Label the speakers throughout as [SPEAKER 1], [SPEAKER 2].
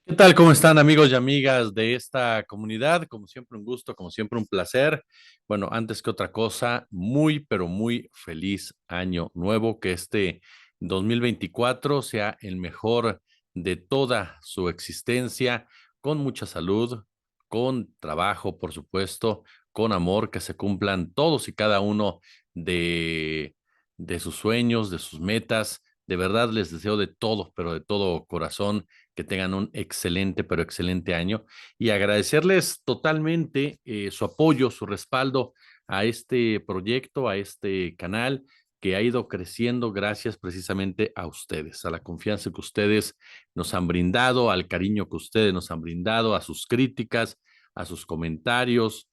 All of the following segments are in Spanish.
[SPEAKER 1] ¿Qué tal? ¿Cómo están amigos y amigas de esta comunidad? Como siempre un gusto, como siempre un placer. Bueno, antes que otra cosa, muy, pero muy feliz año nuevo, que este 2024 sea el mejor de toda su existencia, con mucha salud, con trabajo, por supuesto, con amor, que se cumplan todos y cada uno de, de sus sueños, de sus metas. De verdad les deseo de todo, pero de todo corazón que tengan un excelente, pero excelente año y agradecerles totalmente su apoyo, su respaldo a este proyecto, a este canal que ha ido creciendo gracias precisamente a ustedes, a la confianza que ustedes nos han brindado, al cariño que ustedes nos han brindado, a sus críticas, a sus comentarios,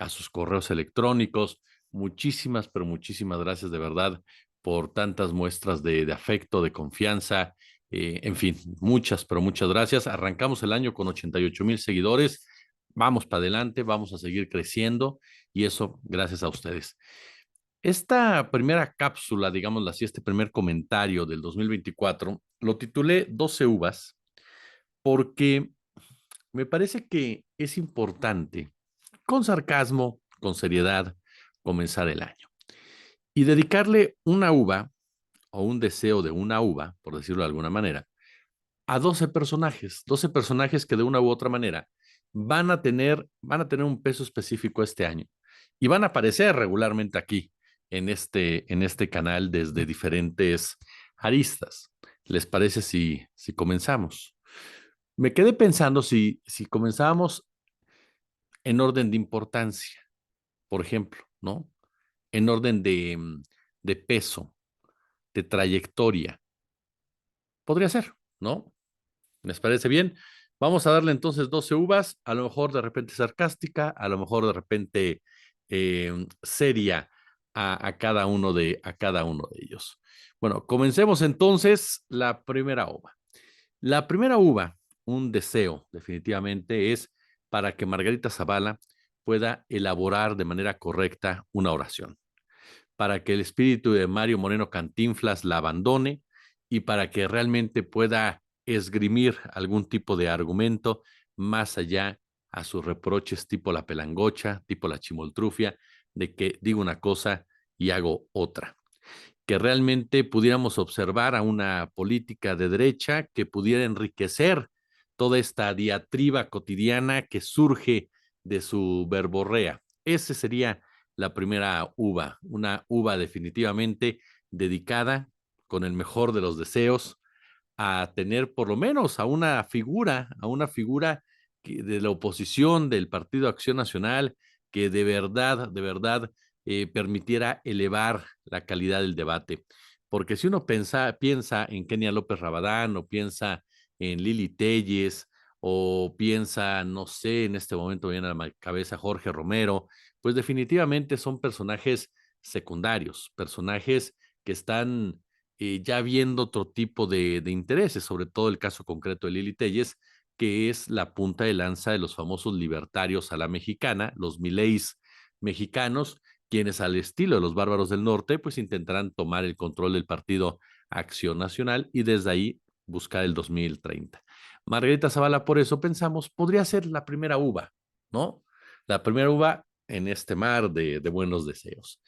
[SPEAKER 1] a sus correos electrónicos. Muchísimas, pero muchísimas gracias de verdad por tantas muestras de afecto, de confianza, en fin, muchas, pero muchas gracias. Arrancamos el año con 88,000 seguidores. Vamos para adelante, vamos a seguir creciendo y eso gracias a ustedes. Esta primera cápsula, digámoslo así, este primer comentario del 2024, lo titulé 12 uvas porque me parece que es importante, con sarcasmo, con seriedad, comenzar el año y dedicarle una uva o un deseo de una uva, por decirlo de alguna manera, a 12 personajes que de una u otra manera van a tener un peso específico este año y van a aparecer regularmente aquí en este canal desde diferentes aristas. ¿Les parece si comenzamos? Me quedé pensando si comenzábamos en orden de importancia, por ejemplo, ¿no? En orden de peso, de trayectoria. Podría ser, ¿no? ¿Les parece bien? Vamos a darle entonces 12 uvas, a lo mejor de repente sarcástica, a lo mejor de repente seria a cada uno de ellos. Bueno, comencemos entonces la primera uva. La primera uva, un deseo definitivamente, es para que Margarita Zavala pueda elaborar de manera correcta una oración, para que el espíritu de Mario Moreno Cantinflas la abandone y para que realmente pueda esgrimir algún tipo de argumento más allá a sus reproches tipo la pelangocha, tipo la chimoltrufia, de que digo una cosa y hago otra. Que realmente pudiéramos observar a una política de derecha que pudiera enriquecer toda esta diatriba cotidiana que surge de su verborrea. Ese sería la primera uva, una uva definitivamente dedicada con el mejor de los deseos a tener por lo menos a una figura de la oposición del Partido Acción Nacional que de verdad, permitiera elevar la calidad del debate. Porque si uno piensa en Kenia López Rabadán o piensa en Lili Telles o piensa, no sé, en este momento viene a la cabeza Jorge Romero, pues definitivamente son personajes secundarios, personajes que están ya viendo otro tipo de intereses, sobre todo el caso concreto de Lili Telles, que es la punta de lanza de los famosos libertarios a la mexicana, los mileis mexicanos, quienes al estilo de los bárbaros del norte, pues intentarán tomar el control del partido Acción Nacional y desde ahí buscar el 2030. Margarita Zavala, por eso pensamos, podría ser la primera uva, ¿no? La primera uva en este mar de buenos deseos.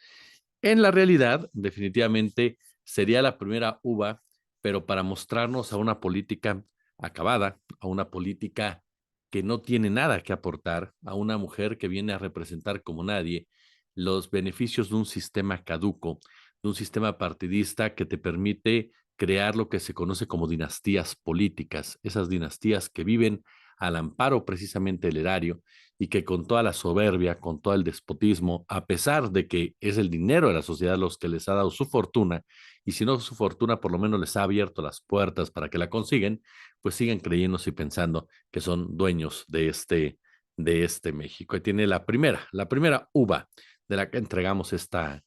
[SPEAKER 1] En la realidad, definitivamente sería la primera uva, pero para mostrarnos a una política acabada, a una política que no tiene nada que aportar, a una mujer que viene a representar como nadie los beneficios de un sistema caduco, de un sistema partidista que te permite crear lo que se conoce como dinastías políticas, esas dinastías que viven al amparo precisamente del erario y que con toda la soberbia, con todo el despotismo, a pesar de que es el dinero de la sociedad los que les ha dado su fortuna, y si no su fortuna, por lo menos les ha abierto las puertas para que la consiguen, pues siguen creyéndose y pensando que son dueños de este México. Y tiene la primera uva de la que entregamos esta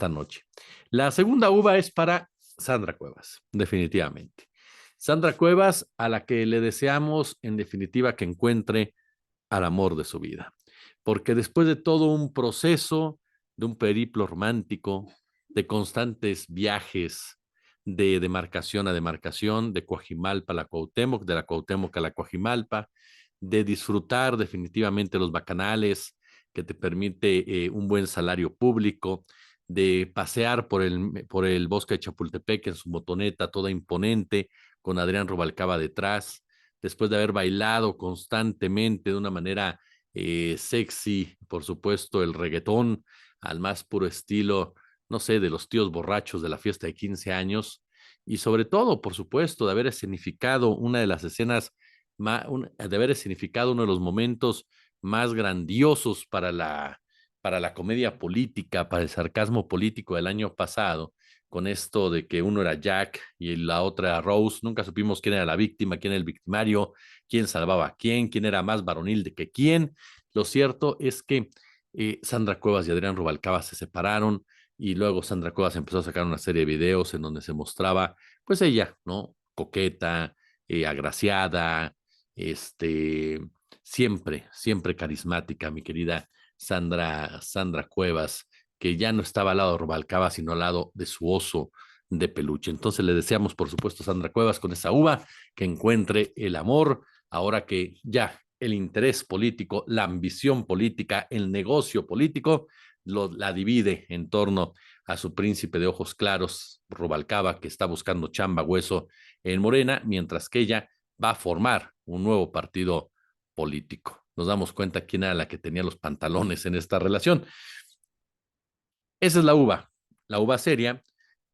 [SPEAKER 1] noche. La segunda uva es para Sandra Cuevas, definitivamente. Sandra Cuevas, a la que le deseamos en definitiva que encuentre al amor de su vida. Porque después de todo un proceso, de un periplo romántico, de constantes viajes, de demarcación a demarcación, de Coajimalpa a la Cuauhtémoc, de la Cuauhtémoc a la Coajimalpa, de disfrutar definitivamente los bacanales que te permite un buen salario público, de pasear por el bosque de Chapultepec en su motoneta toda imponente, con Adrián Rubalcaba detrás, después de haber bailado constantemente de una manera sexy, por supuesto, el reggaetón al más puro estilo, no sé, de los tíos borrachos de la fiesta de 15 años, y sobre todo, por supuesto, de haber escenificado una de las escenas, de haber escenificado uno de los momentos más grandiosos para la comedia política, para el sarcasmo político del año pasado, con esto de que uno era Jack y la otra era Rose, nunca supimos quién era la víctima, quién era el victimario, quién salvaba a quién era más varonil de que quién. Lo cierto es que Sandra Cuevas y Adrián Rubalcaba se separaron y luego Sandra Cuevas empezó a sacar una serie de videos en donde se mostraba, pues ella, ¿no? Coqueta, agraciada, este, siempre carismática, mi querida Sandra Cuevas, que ya no estaba al lado de Rubalcaba, sino al lado de su oso de peluche. Entonces le deseamos, por supuesto, a Sandra Cuevas con esa uva, que encuentre el amor, ahora que ya el interés político, la ambición política, el negocio político, la divide en torno a su príncipe de ojos claros, Rubalcaba, que está buscando chamba hueso en Morena, mientras que ella va a formar un nuevo partido político. Nos damos cuenta quién era la que tenía los pantalones en esta relación. Esa es la uva seria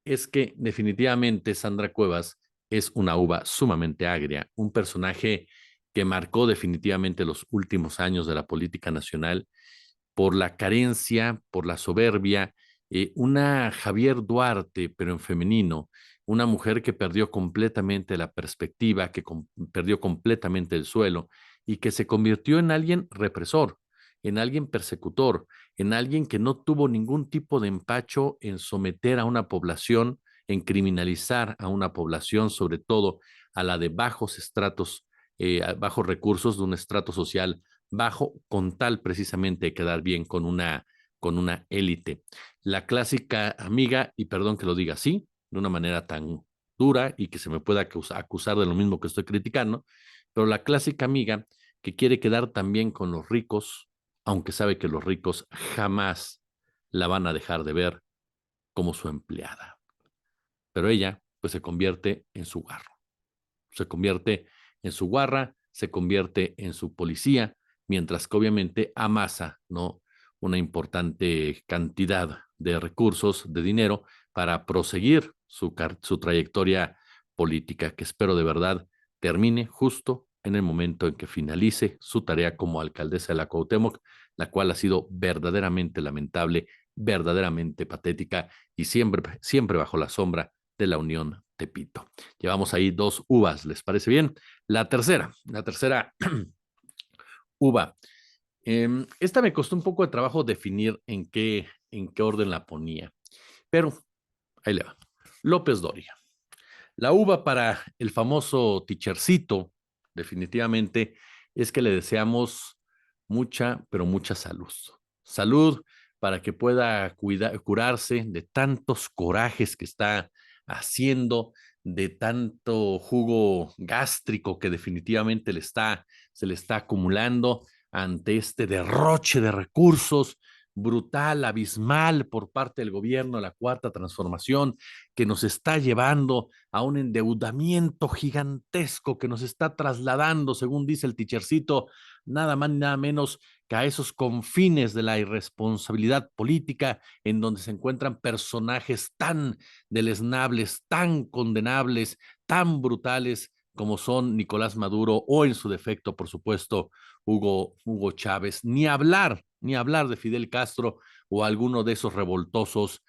[SPEAKER 1] es que definitivamente Sandra Cuevas es una uva sumamente agria, un personaje que marcó definitivamente los últimos años de la política nacional por la carencia, por la soberbia, una Javier Duarte, pero en femenino, una mujer que perdió completamente la perspectiva, que perdió completamente el suelo y que se convirtió en alguien represor, en alguien persecutor, en alguien que no tuvo ningún tipo de empacho en someter a una población, en criminalizar a una población, sobre todo a la de bajos estratos, bajos recursos, de un estrato social bajo, con tal precisamente de quedar bien con una élite. La clásica amiga, y perdón que lo diga así, de una manera tan dura y que se me pueda acusar de lo mismo que estoy criticando, pero la clásica amiga que quiere quedar también con los ricos, aunque sabe que los ricos jamás la van a dejar de ver como su empleada. Pero ella, pues se convierte en su garro, se convierte en su guarra, se convierte en su policía, mientras que obviamente amasa, ¿no? Una importante cantidad de recursos, de dinero, para proseguir su trayectoria política, que espero de verdad termine justo en el momento en que finalice su tarea como alcaldesa de la Cuauhtémoc, la cual ha sido verdaderamente lamentable, verdaderamente patética y siempre bajo la sombra de la Unión Tepito. Llevamos ahí dos uvas, ¿les parece bien? La tercera uva. Esta me costó un poco de trabajo definir en qué orden la ponía, pero ahí le va. López Dóriga. La uva para el famoso Tichercito, definitivamente, es que le deseamos mucha, pero mucha salud. Salud para que pueda curarse de tantos corajes que está haciendo, de tanto jugo gástrico que definitivamente se le está acumulando ante este derroche de recursos brutal, abismal por parte del gobierno, la cuarta transformación, que nos está llevando a un endeudamiento gigantesco que nos está trasladando, según dice el Tichercito, nada más ni nada menos que a esos confines de la irresponsabilidad política, en donde se encuentran personajes tan deleznables, tan condenables, tan brutales como son Nicolás Maduro o en su defecto, por supuesto, Hugo Chávez, ni hablar de Fidel Castro o alguno de esos revoltosos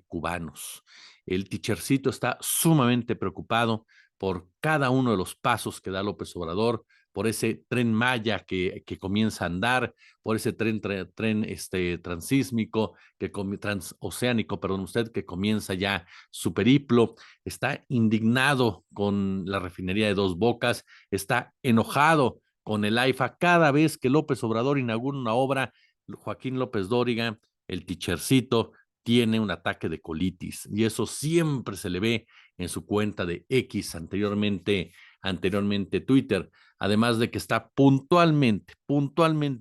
[SPEAKER 1] cubanos. El Tichercito está sumamente preocupado por cada uno de los pasos que da López Obrador, por ese tren Maya que comienza a andar, por ese tren transísmico, transoceánico, perdón usted, que comienza ya su periplo. Está indignado con la refinería de Dos Bocas, está enojado con el AIFA cada vez que López Obrador inaugura una obra. Joaquín López Dóriga, el Tichercito, tiene un ataque de colitis y eso siempre se le ve en su cuenta de X, anteriormente Twitter, además de que está puntualmente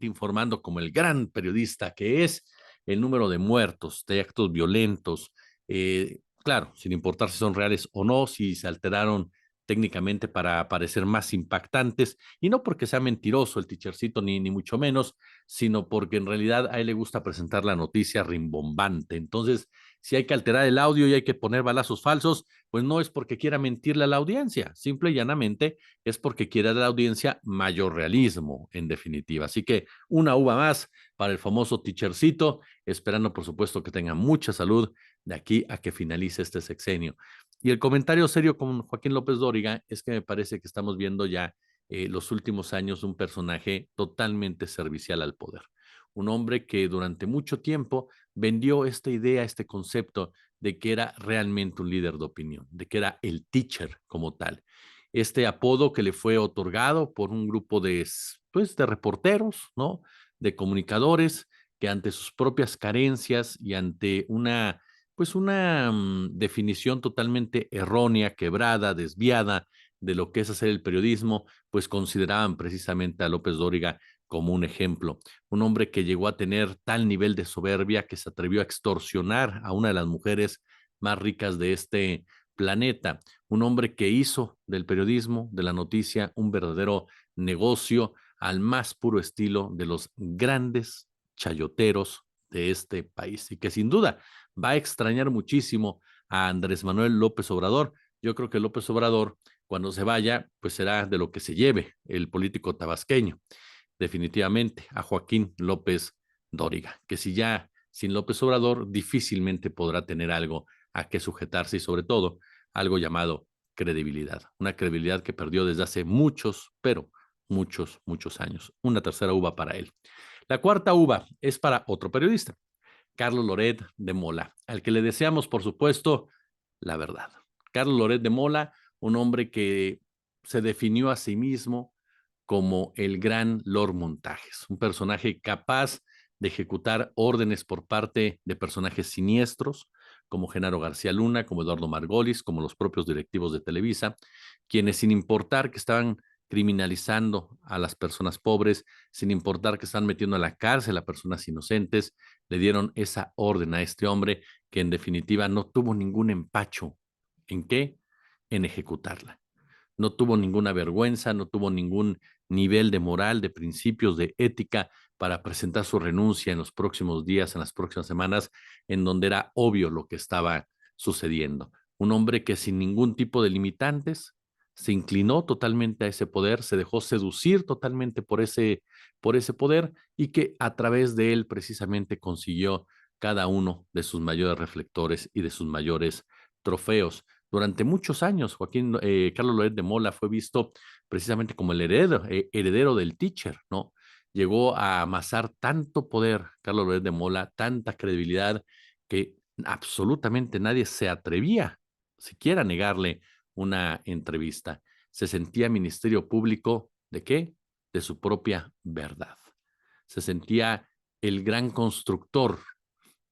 [SPEAKER 1] informando como el gran periodista que es el número de muertos, de actos violentos, claro, sin importar si son reales o no, si se alteraron técnicamente para parecer más impactantes, y no porque sea mentiroso el teachercito, ni mucho menos, sino porque en realidad a él le gusta presentar la noticia rimbombante. Entonces, si hay que alterar el audio y hay que poner balazos falsos, pues no es porque quiera mentirle a la audiencia, simple y llanamente es porque quiere a la audiencia mayor realismo, en definitiva. Así que una uva más para el famoso teachercito, esperando por supuesto que tenga mucha salud de aquí a que finalice este sexenio. Y el comentario serio con Joaquín López Dóriga es que me parece que estamos viendo ya los últimos años un personaje totalmente servicial al poder. Un hombre que durante mucho tiempo vendió esta idea, este concepto de que era realmente un líder de opinión, de que era el teacher como tal. Este apodo que le fue otorgado por un grupo pues, de reporteros, ¿no? De comunicadores que ante sus propias carencias y ante pues una definición totalmente errónea, quebrada, desviada de lo que es hacer el periodismo, pues consideraban precisamente a López Dóriga como un ejemplo. Un hombre que llegó a tener tal nivel de soberbia que se atrevió a extorsionar a una de las mujeres más ricas de este planeta. Un hombre que hizo del periodismo, de la noticia, un verdadero negocio al más puro estilo de los grandes chayoteros de este país y que sin duda va a extrañar muchísimo a Andrés Manuel López Obrador. Yo creo que López Obrador, cuando se vaya, pues será de lo que se lleve el político tabasqueño, definitivamente, a Joaquín López Dóriga, que si ya sin López Obrador difícilmente podrá tener algo a que sujetarse y sobre todo algo llamado credibilidad, una credibilidad que perdió desde hace muchos, pero muchos años. Una tercera uva para él. La cuarta uva es para otro periodista, Carlos Loret de Mola, al que le deseamos, por supuesto, la verdad. Carlos Loret de Mola, un hombre que se definió a sí mismo como el gran Lord Montajes, un personaje capaz de ejecutar órdenes por parte de personajes siniestros, como Genaro García Luna, como Eduardo Margolis, como los propios directivos de Televisa, quienes sin importar que estaban criminalizando a las personas pobres, sin importar que están metiendo a la cárcel a personas inocentes, le dieron esa orden a este hombre que en definitiva no tuvo ningún empacho. ¿En qué? En ejecutarla. No tuvo ninguna vergüenza, no tuvo ningún nivel de moral, de principios, de ética para presentar su renuncia en los próximos días, en las próximas semanas, en donde era obvio lo que estaba sucediendo. Un hombre que sin ningún tipo de limitantes se inclinó totalmente a ese poder, se dejó seducir totalmente por ese poder y que a través de él precisamente consiguió cada uno de sus mayores reflectores y de sus mayores trofeos. Durante muchos años, Carlos Loret de Mola fue visto precisamente como el heredero del teacher, ¿no? Llegó a amasar tanto poder, Carlos Loret de Mola, tanta credibilidad, que absolutamente nadie se atrevía siquiera a negarle una entrevista. Se sentía ministerio público ¿de qué? De su propia verdad. Se sentía el gran constructor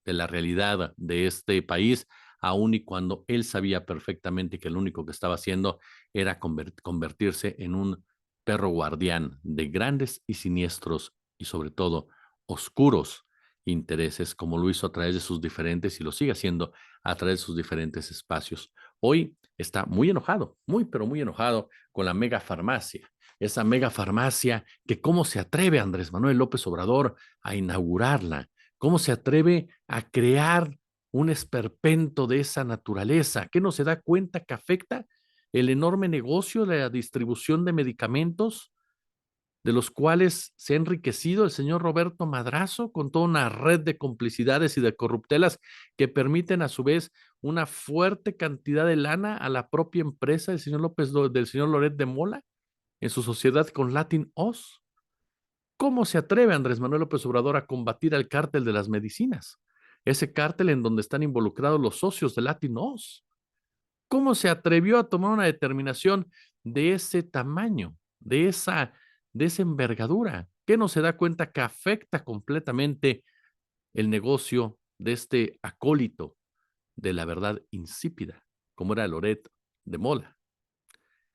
[SPEAKER 1] de la realidad de este país, aun y cuando él sabía perfectamente que lo único que estaba haciendo era convertirse en un perro guardián de grandes y siniestros y sobre todo oscuros intereses, como lo hizo a través de sus diferentes y lo sigue haciendo a través de sus diferentes espacios. Hoy está muy enojado, pero muy enojado con la mega farmacia. Esa mega farmacia que cómo se atreve Andrés Manuel López Obrador a inaugurarla, cómo se atreve a crear un esperpento de esa naturaleza, que no se da cuenta que afecta el enorme negocio de la distribución de medicamentos, de los cuales se ha enriquecido el señor Roberto Madrazo con toda una red de complicidades y de corruptelas que permiten a su vez una fuerte cantidad de lana a la propia empresa del señor Loret de Mola en su sociedad con Latin Oz. ¿Cómo se atreve Andrés Manuel López Obrador a combatir al cártel de las medicinas? Ese cártel en donde están involucrados los socios de Latinos. ¿Cómo se atrevió a tomar una determinación de ese tamaño, de esa envergadura? ¿Qué no se da cuenta que afecta completamente el negocio de este acólito de la verdad insípida, como era Loret de Mola.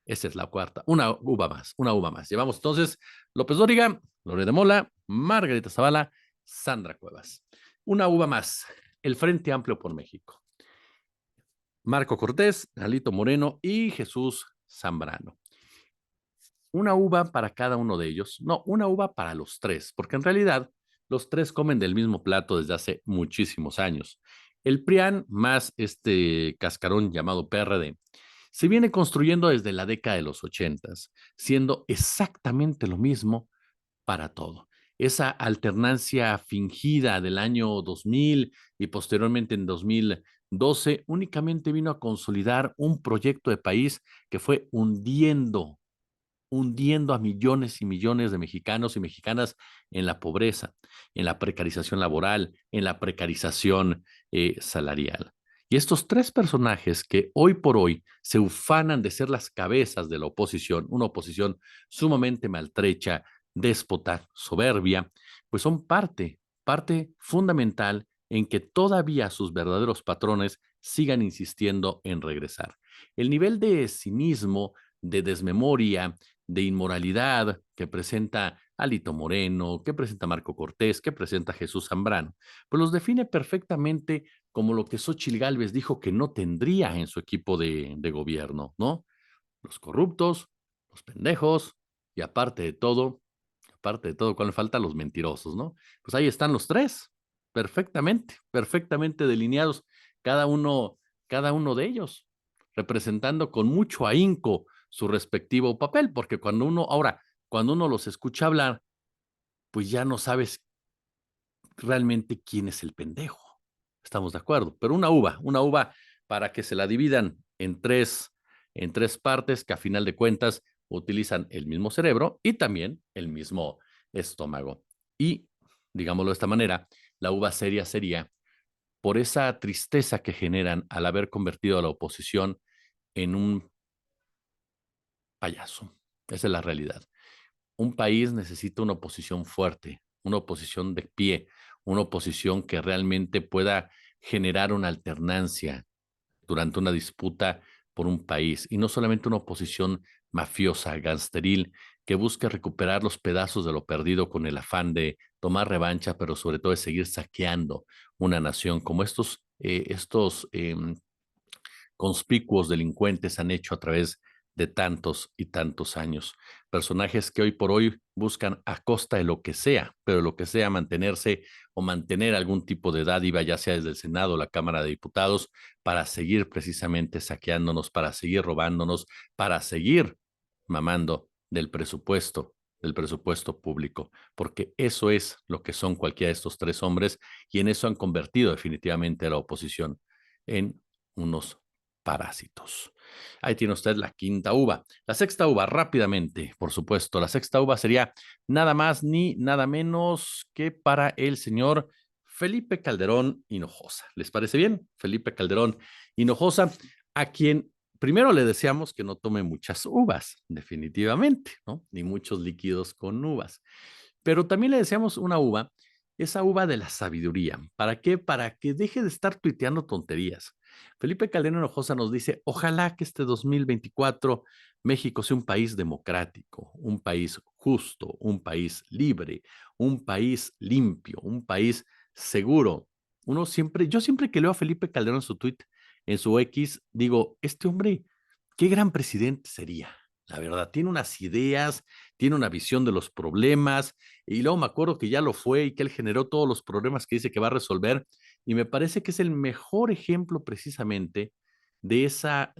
[SPEAKER 1] Esa es la cuarta. Una uva más, una uva más. Llevamos entonces López Dóriga, Loret de Mola, Margarita Zavala, Sandra Cuevas. Una uva más. El Frente Amplio por México. Marco Cortés, Alito Moreno y Jesús Zambrano. Una uva para cada uno de ellos. No, una uva para los tres, porque en realidad los tres comen del mismo plato desde hace muchísimos años. El PRIAN más este cascarón llamado PRD se viene construyendo desde la década de los 80, siendo exactamente lo mismo para todo. Esa alternancia fingida del año 2000 y posteriormente en 2012 únicamente vino a consolidar un proyecto de país que fue hundiendo a millones y millones de mexicanos y mexicanas en la pobreza, en la precarización laboral, en la precarización salarial. Y estos tres personajes que hoy por hoy se ufanan de ser las cabezas de la oposición, una oposición sumamente maltrecha, déspota, soberbia, pues son parte fundamental en que todavía sus verdaderos patrones sigan insistiendo en regresar. El nivel de cinismo, de desmemoria, de inmoralidad que presenta Alito Moreno, que presenta Marco Cortés, que presenta Jesús Zambrano, pues los define perfectamente como lo que Xóchitl Gálvez dijo que no tendría en su equipo de gobierno, ¿no? Los corruptos, los pendejos y aparte de todo, ¿cuál le falta? Los mentirosos, ¿no? Pues ahí están los tres, perfectamente delineados, cada uno, cada uno de ellos, representando con mucho ahínco su respectivo papel, porque cuando uno los escucha hablar, pues ya no sabes realmente quién es el pendejo. Estamos de acuerdo, pero una uva para que se la dividan en tres partes que a final de cuentas utilizan el mismo cerebro y también el mismo estómago. Y, digámoslo de esta manera, la uva seria sería por esa tristeza que generan al haber convertido a la oposición en un payaso. Esa es la realidad. Un país necesita una oposición fuerte, una oposición de pie, una oposición que realmente pueda generar una alternancia durante una disputa por un país y no solamente una oposición mafiosa, gangsteril, que busque recuperar los pedazos de lo perdido con el afán de tomar revancha, pero sobre todo de seguir saqueando una nación como estos conspicuos delincuentes han hecho a través de tantos y tantos años. Personajes que hoy por hoy buscan a costa de lo que sea, pero lo que sea mantenerse o mantener algún tipo de dádiva, ya sea desde el Senado o la Cámara de Diputados, para seguir precisamente saqueándonos, para seguir robándonos, para seguir mamando del presupuesto público, porque eso es lo que son cualquiera de estos tres hombres y en eso han convertido definitivamente a la oposición en unos parásitos. Ahí tiene usted la quinta uva. La sexta uva, rápidamente, por supuesto. La sexta uva sería nada más ni nada menos que para el señor Felipe Calderón Hinojosa. ¿Les parece bien? Felipe Calderón Hinojosa, a quien primero le deseamos que no tome muchas uvas, definitivamente, ¿no? Ni muchos líquidos con uvas. Pero también le deseamos una uva, esa uva de la sabiduría. ¿Para qué? Para que deje de estar tuiteando tonterías. Felipe Calderón Hinojosa nos dice, ojalá que este 2024 México sea un país democrático, un país justo, un país libre, un país limpio, un país seguro. Yo siempre que leo a Felipe Calderón en su tweet, en su X, digo, este hombre, qué gran presidente sería. La verdad, tiene unas ideas, tiene una visión de los problemas, y luego me acuerdo que ya lo fue y que él generó todos los problemas que dice que va a resolver, y me parece que es el mejor ejemplo precisamente de esa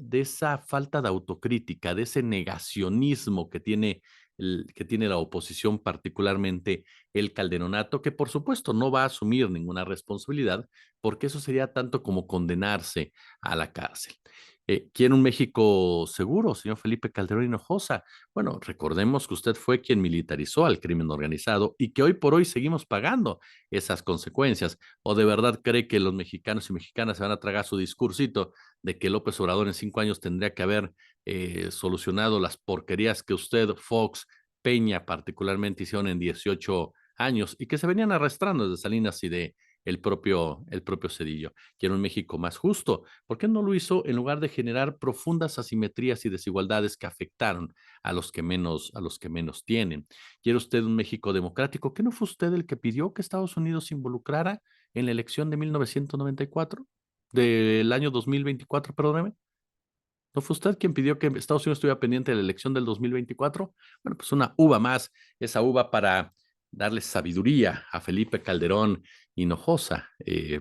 [SPEAKER 1] falta de autocrítica, de ese negacionismo que tiene la oposición, particularmente el calderonato, que por supuesto no va a asumir ninguna responsabilidad, porque eso sería tanto como condenarse a la cárcel. ¿Quiere un México seguro, señor Felipe Calderón Hinojosa? Bueno, recordemos que usted fue quien militarizó al crimen organizado y que hoy por hoy seguimos pagando esas consecuencias. ¿O de verdad cree que los mexicanos y mexicanas se van a tragar su discursito de que López Obrador en 5 años tendría que haber solucionado las porquerías que usted, Fox, Peña particularmente hicieron en 18 años y que se venían arrastrando desde Salinas el propio Cedillo. Quiere un México más justo. ¿Por qué no lo hizo en lugar de generar profundas asimetrías y desigualdades que afectaron a los que menos tienen? ¿Quiere usted un México democrático? ¿Qué no fue usted el que pidió que Estados Unidos se involucrara en la elección de 1994? Del año 2024, perdóneme. ¿No fue usted quien pidió que Estados Unidos estuviera pendiente de la elección del 2024? Bueno, pues una uva más, esa uva para darle sabiduría a Felipe Calderón Hinojosa,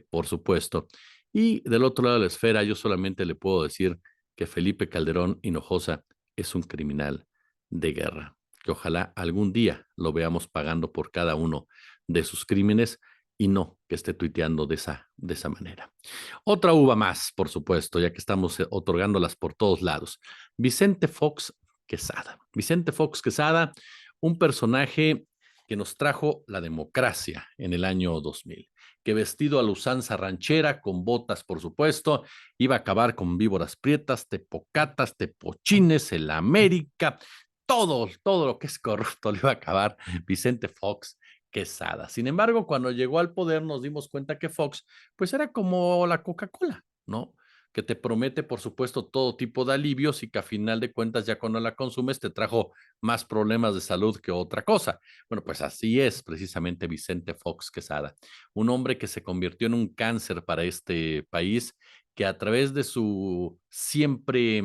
[SPEAKER 1] por supuesto. Y del otro lado de la esfera, yo solamente le puedo decir que Felipe Calderón Hinojosa es un criminal de guerra, que ojalá algún día lo veamos pagando por cada uno de sus crímenes y no que esté tuiteando de esa manera. Otra uva más, por supuesto, ya que estamos otorgándolas por todos lados. Vicente Fox Quesada. Vicente Fox Quesada, un personaje que nos trajo la democracia en el año 2000, que vestido a la usanza ranchera, con botas, por supuesto, iba a acabar con víboras prietas, tepocatas, tepochines, el América, todo lo que es corrupto lo iba a acabar Vicente Fox Quesada. Sin embargo, cuando llegó al poder nos dimos cuenta que Fox pues era como la Coca-Cola, ¿no? Que te promete, por supuesto, todo tipo de alivios y que a final de cuentas ya cuando la consumes te trajo más problemas de salud que otra cosa. Bueno, pues así es precisamente Vicente Fox Quesada, un hombre que se convirtió en un cáncer para este país, que a través de su siempre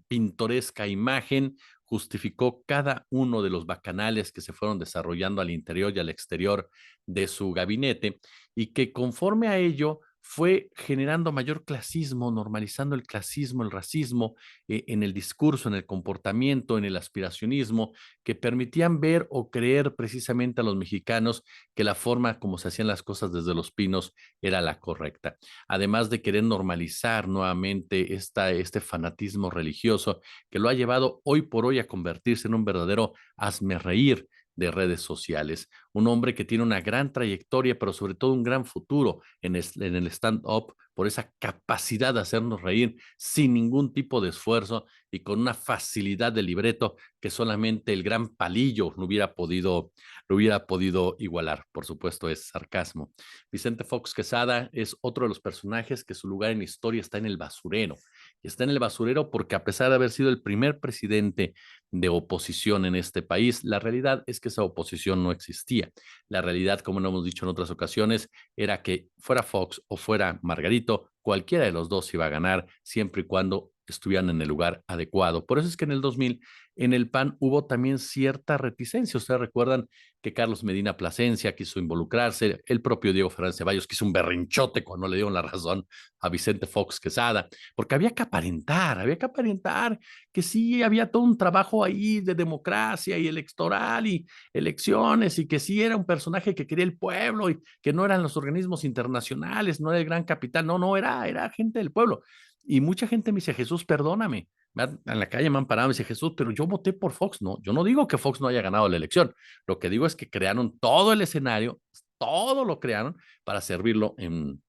[SPEAKER 1] pintoresca imagen justificó cada uno de los bacanales que se fueron desarrollando al interior y al exterior de su gabinete y que conforme a ello fue generando mayor clasismo, normalizando el clasismo, el racismo en el discurso, en el comportamiento, en el aspiracionismo, que permitían ver o creer precisamente a los mexicanos que la forma como se hacían las cosas desde Los Pinos era la correcta. Además de querer normalizar nuevamente este fanatismo religioso que lo ha llevado hoy por hoy a convertirse en un verdadero hazmerreír de redes sociales. Un hombre que tiene una gran trayectoria, pero sobre todo un gran futuro en el stand-up por esa capacidad de hacernos reír sin ningún tipo de esfuerzo y con una facilidad de libreto que solamente el gran Palillo no hubiera podido igualar. Por supuesto, es sarcasmo. Vicente Fox Quesada es otro de los personajes que su lugar en la historia está en el basurero. Y está en el basurero porque a pesar de haber sido el primer presidente de oposición en este país, la realidad es que esa oposición no existía. La realidad, como lo hemos dicho en otras ocasiones, era que fuera Fox o fuera Margarito, cualquiera de los dos iba a ganar siempre y cuando estuvieran en el lugar adecuado. Por eso es que en el 2000 en el PAN hubo también cierta reticencia. Ustedes recuerdan que Carlos Medina Plasencia quiso involucrarse, el propio Diego Fernández Ceballos quiso un berrinchote cuando le dieron la razón a Vicente Fox Quesada, porque había que aparentar que sí había todo un trabajo ahí de democracia y electoral y elecciones y que sí era un personaje que quería el pueblo y que no eran los organismos internacionales, no era el gran capital, era gente del pueblo. Y mucha gente me dice, Jesús, perdóname. En la calle me han parado y me dice, Jesús, pero yo voté por Fox. No, yo no digo que Fox no haya ganado la elección. Lo que digo es que crearon todo el escenario, todo lo crearon para servirlo en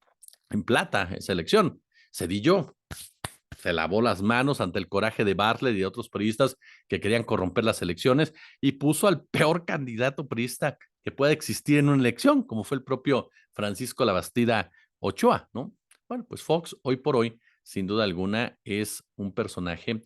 [SPEAKER 1] plata, esa elección. Cedillo se lavó las manos ante el coraje de Bartlett y de otros periodistas que querían corromper las elecciones y puso al peor candidato periodista que pueda existir en una elección, como fue el propio Francisco Labastida Ochoa, ¿no? Bueno, pues Fox hoy por hoy, sin duda alguna, es un personaje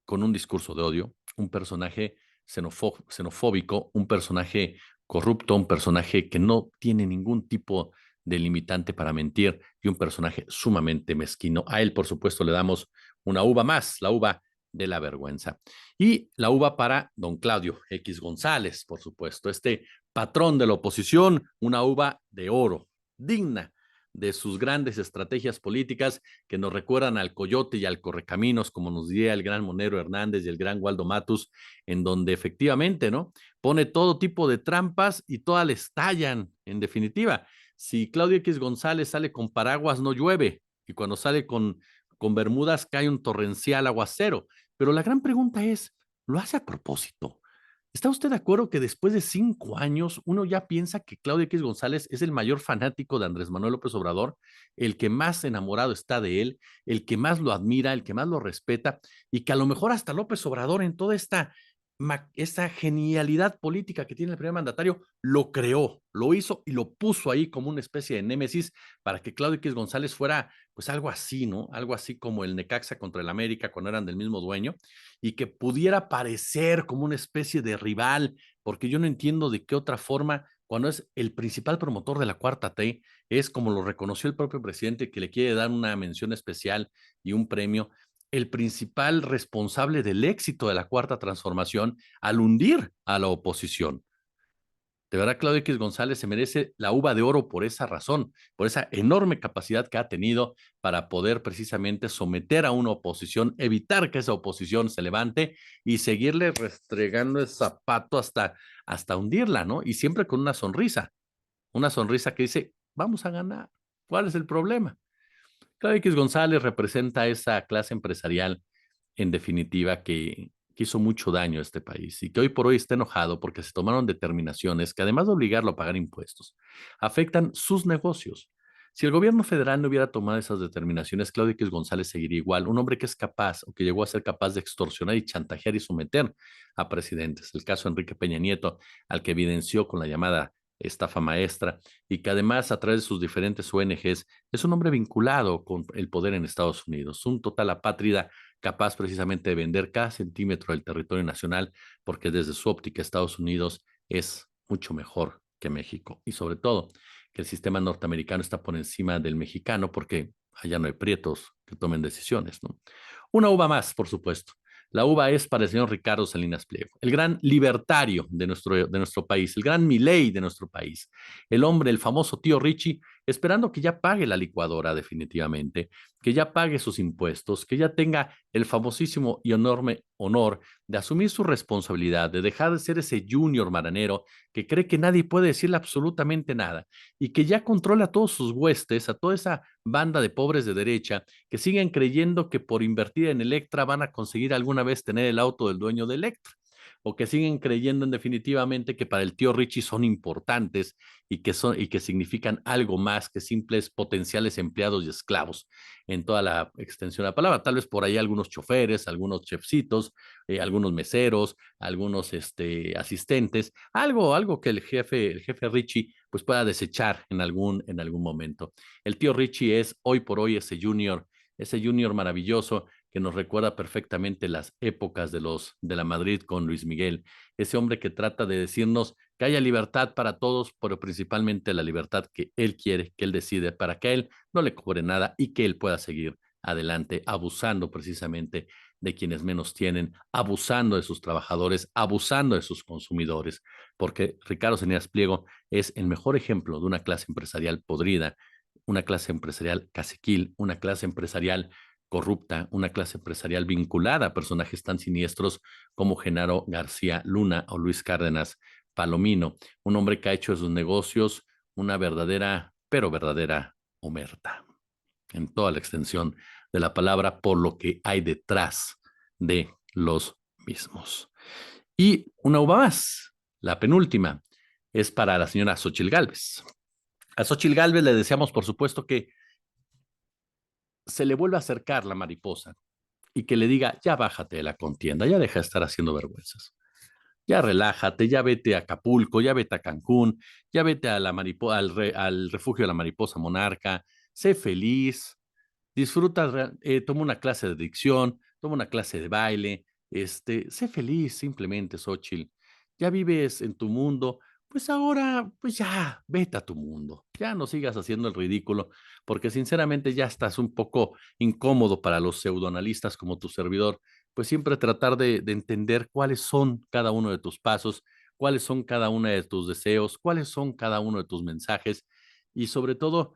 [SPEAKER 1] con un discurso de odio, un personaje xenofóbico, un personaje corrupto, un personaje que no tiene ningún tipo de limitante para mentir y un personaje sumamente mezquino. A él, por supuesto, le damos una uva más, la uva de la vergüenza. Y la uva para don Claudio X González, por supuesto, este patrón de la oposición, una uva de oro, digna de sus grandes estrategias políticas que nos recuerdan al Coyote y al Correcaminos, como nos diría el gran Monero Hernández y el gran Waldo Matus, en donde efectivamente, ¿no? Pone todo tipo de trampas y todas le estallan, en definitiva. Si Claudio X González sale con paraguas, no llueve, y cuando sale con bermudas cae un torrencial aguacero. Pero la gran pregunta es, ¿lo hace a propósito? ¿Está usted de acuerdo que después de 5 años uno ya piensa que Claudio X González es el mayor fanático de Andrés Manuel López Obrador, el que más enamorado está de él, el que más lo admira, el que más lo respeta y que a lo mejor hasta López Obrador en toda esta esa genialidad política que tiene el primer mandatario, lo creó, lo hizo y lo puso ahí como una especie de némesis para que Claudio X González fuera pues algo así, ¿no? Algo así como el Necaxa contra el América cuando eran del mismo dueño y que pudiera parecer como una especie de rival, porque yo no entiendo de qué otra forma, cuando es el principal promotor de la Cuarta T, es como lo reconoció el propio presidente que le quiere dar una mención especial y un premio, el principal responsable del éxito de la Cuarta Transformación al hundir a la oposición. De verdad, Claudio X González se merece la uva de oro por esa razón, por esa enorme capacidad que ha tenido para poder precisamente someter a una oposición, evitar que esa oposición se levante y seguirle restregando el zapato hasta hundirla, ¿no? Y siempre con una sonrisa que dice, vamos a ganar, ¿cuál es el problema? Claudio X González representa esa clase empresarial, en definitiva, que hizo mucho daño a este país y que hoy por hoy está enojado porque se tomaron determinaciones que, además de obligarlo a pagar impuestos, afectan sus negocios. Si el gobierno federal no hubiera tomado esas determinaciones, Claudio X González seguiría igual, un hombre que es capaz o que llegó a ser capaz de extorsionar y chantajear y someter a presidentes. El caso de Enrique Peña Nieto, al que evidenció con la llamada estafa maestra y que además a través de sus diferentes ONGs es un hombre vinculado con el poder en Estados Unidos, un total apátrida capaz precisamente de vender cada centímetro del territorio nacional, porque desde su óptica Estados Unidos es mucho mejor que México. Y sobre todo, que el sistema norteamericano está por encima del mexicano, porque allá no hay prietos que tomen decisiones, ¿no? Una uva más, por supuesto. La uva es para el señor Ricardo Salinas Pliego, el gran libertario de nuestro país, el gran Milei de nuestro país, el hombre, el famoso tío Richie, esperando que ya pague la licuadora definitivamente, que ya pague sus impuestos, que ya tenga el famosísimo y enorme honor de asumir su responsabilidad, de dejar de ser ese junior maranero que cree que nadie puede decirle absolutamente nada y que ya controla a todos sus huestes, a toda esa banda de pobres de derecha que siguen creyendo que por invertir en Electra van a conseguir alguna vez tener el auto del dueño de Electra, o que siguen creyendo en definitivamente que para el tío Richie son importantes y que significan algo más que simples potenciales empleados y esclavos en toda la extensión de la palabra. Tal vez por ahí algunos choferes, algunos chefcitos, algunos meseros, algunos asistentes, algo que el jefe Richie pues pueda desechar en algún momento. El tío Richie es hoy por hoy ese junior maravilloso que nos recuerda perfectamente las épocas de la Madrid con Luis Miguel, ese hombre que trata de decirnos que haya libertad para todos, pero principalmente la libertad que él quiere, que él decide, para que a él no le cobre nada y que él pueda seguir adelante, abusando precisamente de quienes menos tienen, abusando de sus trabajadores, abusando de sus consumidores, porque Ricardo Salinas Pliego es el mejor ejemplo de una clase empresarial podrida, una clase empresarial caciquil, una clase empresarial corrupta, una clase empresarial vinculada a personajes tan siniestros como Genaro García Luna o Luis Cárdenas Palomino, un hombre que ha hecho de sus negocios una verdadera, pero verdadera omerta, en toda la extensión de la palabra, por lo que hay detrás de los mismos. Y una uva más, la penúltima, es para la señora Xochitl Gálvez. A Xochitl Gálvez le deseamos, por supuesto, que se le vuelva a acercar la mariposa y que le diga, ya bájate de la contienda, ya deja de estar haciendo vergüenzas. Ya relájate, ya vete a Acapulco, ya vete a Cancún, ya vete a al refugio de la mariposa monarca, sé feliz, disfruta, toma una clase de dicción, toma una clase de baile, sé feliz simplemente, Xochitl. Ya vives en tu mundo, pues ahora, pues ya, vete a tu mundo. Ya no sigas haciendo el ridículo, porque sinceramente ya estás un poco incómodo para los pseudoanalistas como tu servidor, pues siempre tratar de entender cuáles son cada uno de tus pasos, cuáles son cada uno de tus deseos, cuáles son cada uno de tus mensajes y sobre todo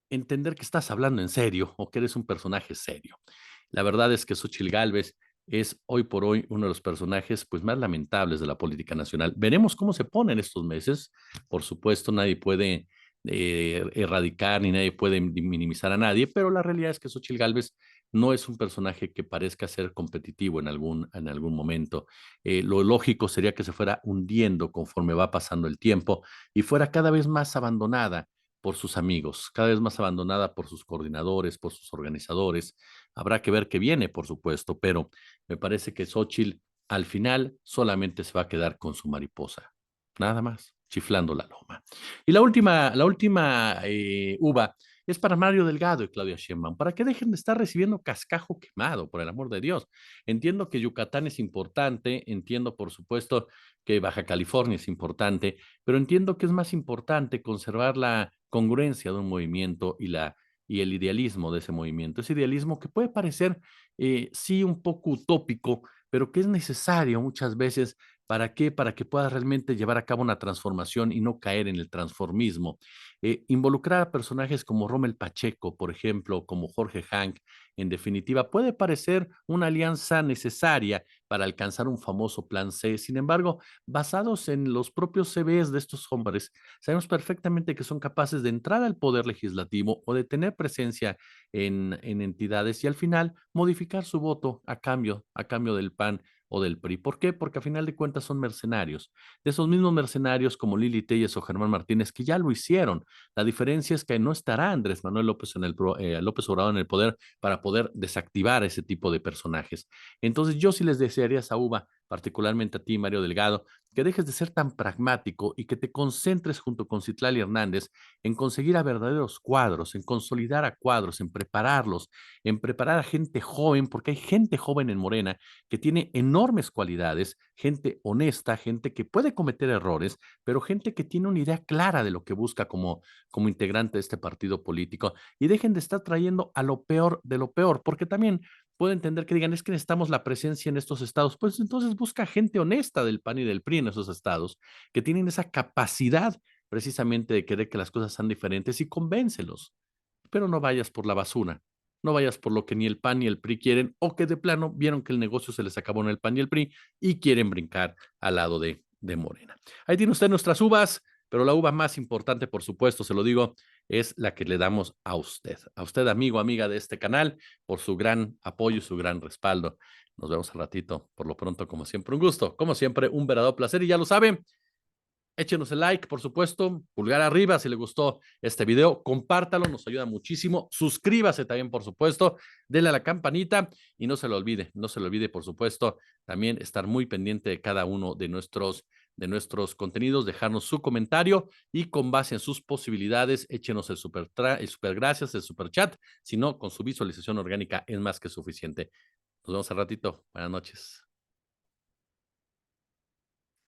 [SPEAKER 1] entender que estás hablando en serio o que eres un personaje serio. La verdad es que Xochitl Gálvez es hoy por hoy uno de los personajes pues más lamentables de la política nacional. Veremos cómo se pone en estos meses. Por supuesto, nadie puede erradicar ni nadie puede minimizar a nadie, pero la realidad es que Xochitl Gálvez no es un personaje que parezca ser competitivo en algún momento. Lo lógico sería que se fuera hundiendo conforme va pasando el tiempo y fuera cada vez más abandonada por sus amigos, cada vez más abandonada por sus coordinadores, por sus organizadores. Habrá que ver qué viene, por supuesto, pero me parece que Xochitl al final solamente se va a quedar con su mariposa, nada más, chiflando la loma. Y la última uva es para Mario Delgado y Claudia Sheinbaum, para que dejen de estar recibiendo cascajo quemado, por el amor de Dios. Entiendo que Yucatán es importante, entiendo por supuesto que Baja California es importante, pero entiendo que es más importante conservar la congruencia de un movimiento y el idealismo de ese movimiento. Ese idealismo que puede parecer, sí, un poco utópico, pero que es necesario muchas veces. ¿Para qué? Para que puedas realmente llevar a cabo una transformación y no caer en el transformismo. Involucrar a personajes como Rommel Pacheco, por ejemplo, como Jorge Hank, en definitiva, puede parecer una alianza necesaria para alcanzar un famoso plan C. Sin embargo, basados en los propios CVs de estos hombres, sabemos perfectamente que son capaces de entrar al poder legislativo o de tener presencia en entidades y al final modificar su voto a cambio del PAN o del PRI. ¿Por qué? Porque a final de cuentas son mercenarios. De esos mismos mercenarios como Lili Telles o Germán Martínez, que ya lo hicieron. La diferencia es que no estará Andrés Manuel López, López Obrador en el poder para poder desactivar ese tipo de personajes. Entonces yo sí les desearía esa uva, particularmente a ti, Mario Delgado, que dejes de ser tan pragmático y que te concentres junto con Citlali Hernández en conseguir a verdaderos cuadros, en consolidar a cuadros, en prepararlos, en preparar a gente joven, porque hay gente joven en Morena que tiene enormes cualidades, gente honesta, gente que puede cometer errores, pero gente que tiene una idea clara de lo que busca como integrante de este partido político. Y dejen de estar trayendo a lo peor de lo peor, porque también puedo entender que digan, es que necesitamos la presencia en estos estados. Pues entonces busca gente honesta del PAN y del PRI en esos estados, que tienen esa capacidad precisamente de querer que las cosas sean diferentes y convéncelos. Pero no vayas por la basura, no vayas por lo que ni el PAN ni el PRI quieren o que de plano vieron que el negocio se les acabó en el PAN y el PRI y quieren brincar al lado de Morena. Ahí tiene usted nuestras uvas, pero la uva más importante, por supuesto, se lo digo, es la que le damos a usted amigo, amiga de este canal, por su gran apoyo y su gran respaldo. Nos vemos al ratito. Por lo pronto, como siempre, un gusto, como siempre, un verdadero placer y ya lo saben, échenos el like, por supuesto, pulgar arriba si le gustó este video, compártalo, nos ayuda muchísimo, suscríbase también, por supuesto, denle a la campanita y no se le olvide, por supuesto, también estar muy pendiente de cada uno de nuestros contenidos, dejarnos su comentario y con base en sus posibilidades, échenos el super gracias, el super chat, si no, con su visualización orgánica es más que suficiente. Nos vemos al ratito. Buenas noches.